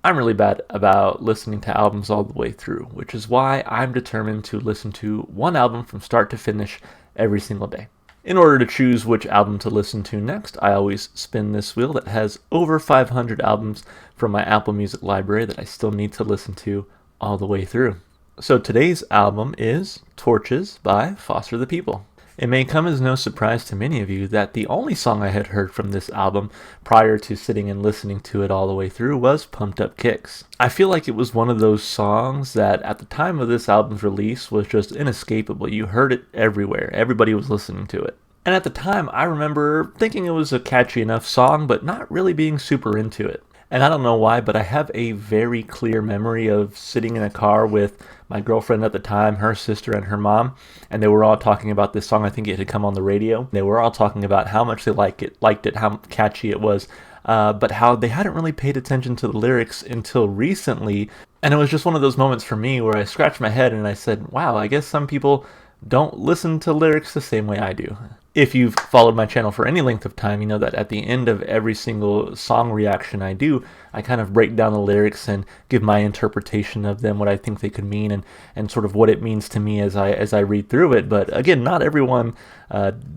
I'm really bad about listening to albums all the way through, which is why I'm determined to listen to one album from start to finish every single day. In order to choose which album to listen to next, I always spin this wheel that has over 500 albums from my Apple Music library that I still need to listen to all the way through. So today's album is Torches by Foster the People. It may come as no surprise to many of you that the only song I had heard from this album prior to sitting and listening to it all the way through was Pumped Up Kicks. I feel like it was one of those songs that at the time of this album's release was just inescapable. You heard it everywhere. Everybody was listening to it. And at the time, I remember thinking it was a catchy enough song, but not really being super into it. And I don't know why, but I have a very clear memory of sitting in a car with my girlfriend at the time, her sister, and her mom, and they were all talking about this song. I think it had come on the radio. They were all talking about how much they liked it, how catchy it was, but how they hadn't really paid attention to the lyrics until recently. And it was just one of those moments for me where I scratched my head and I said, wow, I guess some people don't listen to lyrics the same way I do. If you've followed my channel for any length of time, you know that at the end of every single song reaction I do, I kind of break down the lyrics and give my interpretation of them, what I think they could mean, and sort of what it means to me as I read through it. But again, not everyone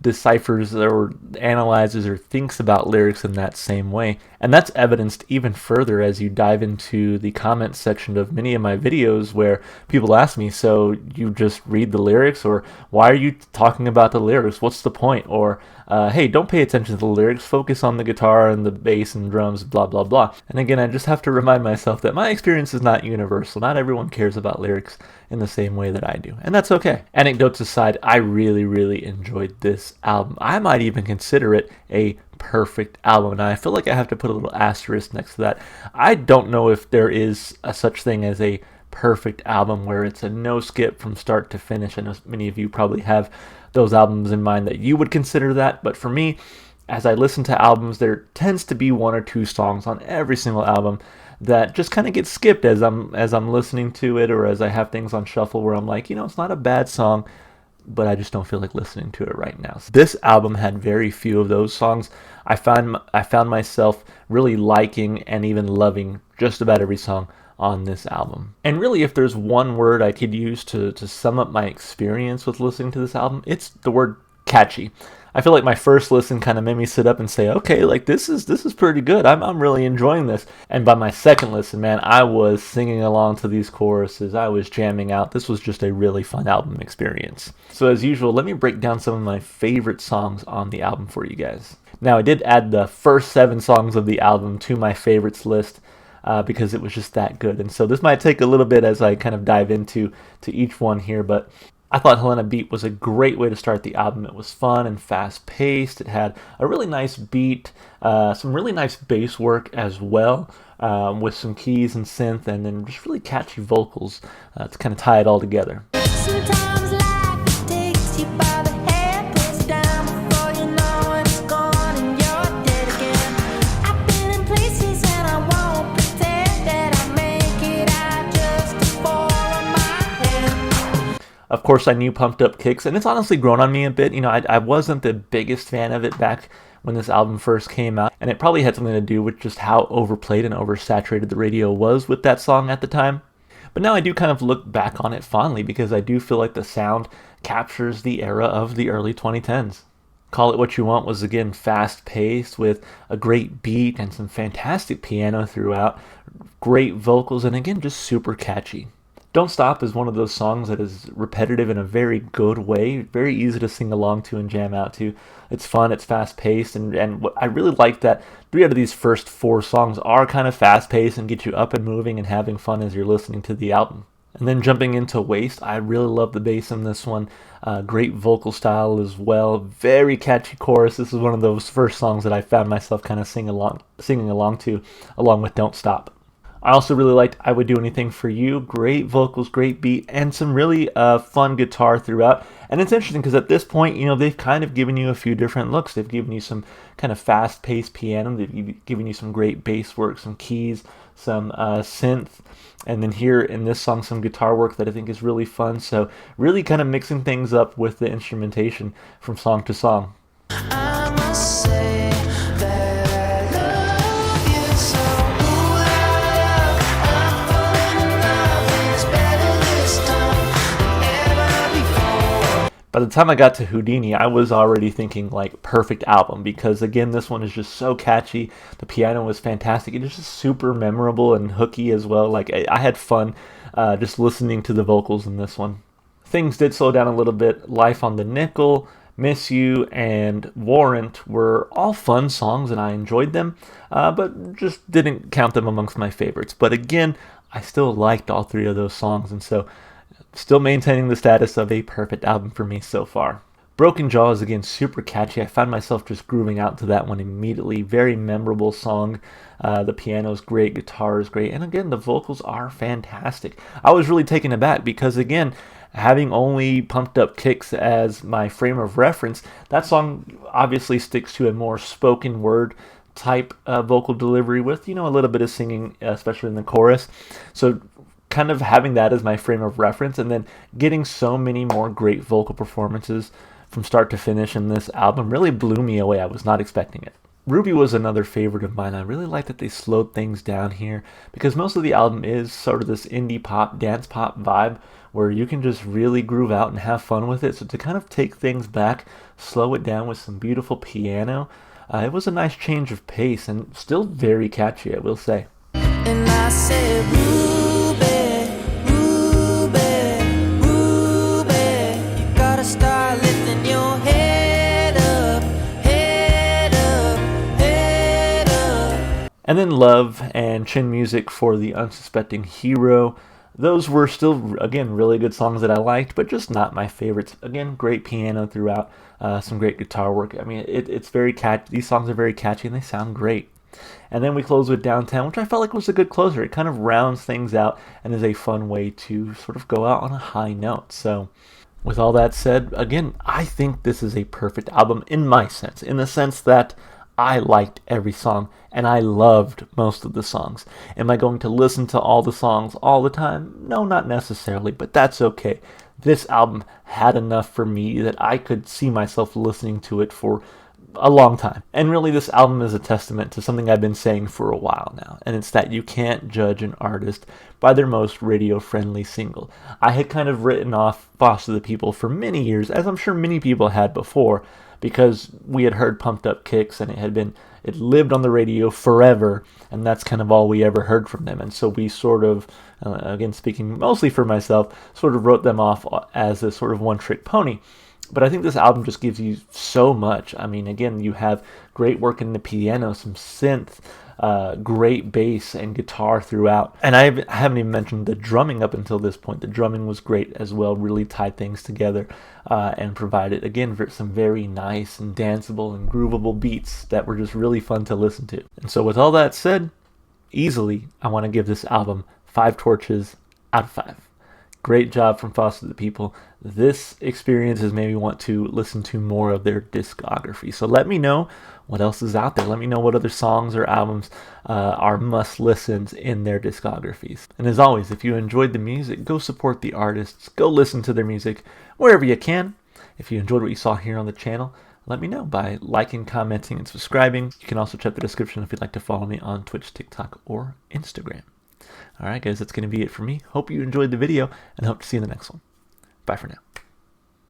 deciphers or analyzes or thinks about lyrics in that same way. And that's evidenced even further as you dive into the comments section of many of my videos where people ask me, so you just read the lyrics, or why are you talking about the lyrics? What's the point? Or hey, don't pay attention to the lyrics, focus on the guitar and the bass and drums, blah, blah, blah. And again, I just have to remind myself that my experience is not universal. Not everyone cares about lyrics in the same way that I do, and that's okay. Anecdotes aside, I really, really enjoyed this album. I might even consider it a perfect album. Now, I feel like I have to put a little asterisk next to that. I don't know if there is a such thing as a perfect album where it's a no skip from start to finish. I know many of you probably have those albums in mind that you would consider that, but for me, as I listen to albums, there tends to be one or two songs on every single album that just kind of get skipped as I'm listening to it, or as I have things on shuffle where I'm like, it's not a bad song, but I just don't feel like listening to it right now. So this album had very few of those songs. I found myself really liking and even loving just about every song on this album. And really, if there's one word I could use to sum up my experience with listening to this album, it's the word catchy. I feel like my first listen kind of made me sit up and say, okay, like this is pretty good. I'm really enjoying this. And by my second listen, man, I was singing along to these choruses. I was jamming out. This was just a really fun album experience. So as usual, let me break down some of my favorite songs on the album for you guys. Now, I did add the first 7 songs of the album to my favorites list because it was just that good. And so this might take a little bit as I kind of dive into each one here, but I thought Helena Beat was a great way to start the album. It was fun and fast-paced. It had a really nice beat, some really nice bass work as well, with some keys and synth, and then just really catchy vocals to kind of tie it all together. Sometimes life takes you by the hair, pulls you down before you know it's gone and you're dead again. I've been in places and I won't pretend that I make it out just to fall on my head. Of course, I knew Pumped Up Kicks, and it's honestly grown on me a bit. I wasn't the biggest fan of it back when this album first came out, and it probably had something to do with just how overplayed and oversaturated the radio was with that song at the time. But now I do kind of look back on it fondly because I do feel like the sound captures the era of the early 2010s. Call It What You Want was again fast-paced with a great beat and some fantastic piano throughout, great vocals, and again just super catchy. Don't Stop is one of those songs that is repetitive in a very good way, very easy to sing along to and jam out to. It's fun, it's fast-paced, and what I really like that 3 out of these first 4 songs are kind of fast-paced and get you up and moving and having fun as you're listening to the album. And then jumping into Waste, I really love the bass in this one. Great vocal style as well, very catchy chorus. This is one of those first songs that I found myself kind of singing along to, along with Don't Stop. I also really liked I Would Do Anything For You. Great vocals, great beat, and some really fun guitar throughout. And it's interesting because at this point, they've kind of given you a few different looks. They've given you some kind of fast-paced piano. They've given you some great bass work, some keys, some synth. And then here in this song, some guitar work that I think is really fun. So really kind of mixing things up with the instrumentation from song to song. I must say that I love you so. Ooh, I love By the time I got to Houdini, I was already thinking like perfect album, because again, this one is just so catchy. The piano was fantastic. It is just super memorable and hooky as well. Like I had fun just listening to the vocals in this one. Things did slow down a little bit. Life on the Nickel, Miss You, and Warrant were all fun songs and I enjoyed them, but just didn't count them amongst my favorites. But again, I still liked all three of those songs, and so still maintaining the status of a perfect album for me so far. Broken Jaw is again super catchy. I found myself just grooving out to that one immediately. Very memorable song. The piano's great, guitar is great, and again, the vocals are fantastic. I was really taken aback because again, having only Pumped Up Kicks as my frame of reference, that song obviously sticks to a more spoken word type vocal delivery with, a little bit of singing, especially in the chorus. So kind of having that as my frame of reference, and then getting so many more great vocal performances from start to finish in this album really blew me away. I was not expecting it. Ruby was another favorite of mine. I really like that they slowed things down here, because most of the album is sort of this indie pop, dance pop vibe where you can just really groove out and have fun with it. So to kind of take things back, slow it down with some beautiful piano, it was a nice change of pace and still very catchy, I will say. And I said, Ruby, Ruby, Ruby, you gotta start lifting your head up, head up, head up. And then Love and Chin Music for the Unsuspecting Hero. Those were still, again, really good songs that I liked, but just not my favorites. Again, great piano throughout, some great guitar work. I mean, it's very catchy. These songs are very catchy and they sound great. And then we close with Downtown, which I felt like was a good closer. It kind of rounds things out and is a fun way to sort of go out on a high note. So with all that said, again, I think this is a perfect album in my sense, in the sense that I liked every song and I loved most of the songs. Am I going to listen to all the songs all the time? No, not necessarily, but that's okay. This album had enough for me that I could see myself listening to it for a long time. And really, this album is a testament to something I've been saying for a while now, and it's that you can't judge an artist by their most radio-friendly single. I had kind of written off Foster the People for many years, as I'm sure many people had before, because we had heard Pumped Up Kicks and it lived on the radio forever, and that's kind of all we ever heard from them. And so we sort of, again speaking mostly for myself, sort of wrote them off as a sort of one-trick pony. But I think this album just gives you so much. I mean, again, you have great work in the piano, some synth, great bass and guitar throughout. And I haven't even mentioned the drumming up until this point. The drumming was great as well, really tied things together and provided, again, some very nice and danceable and groovable beats that were just really fun to listen to. And so with all that said, easily, I want to give this album 5 torches out of 5. Great job from Foster the People. This experience has made me want to listen to more of their discography. So let me know what else is out there. Let me know what other songs or albums are must-listens in their discographies. And as always, if you enjoyed the music, go support the artists. Go listen to their music wherever you can. If you enjoyed what you saw here on the channel, let me know by liking, commenting, and subscribing. You can also check the description if you'd like to follow me on Twitch, TikTok, or Instagram. Alright guys, that's going to be it for me. Hope you enjoyed the video and hope to see you in the next one. Bye for now.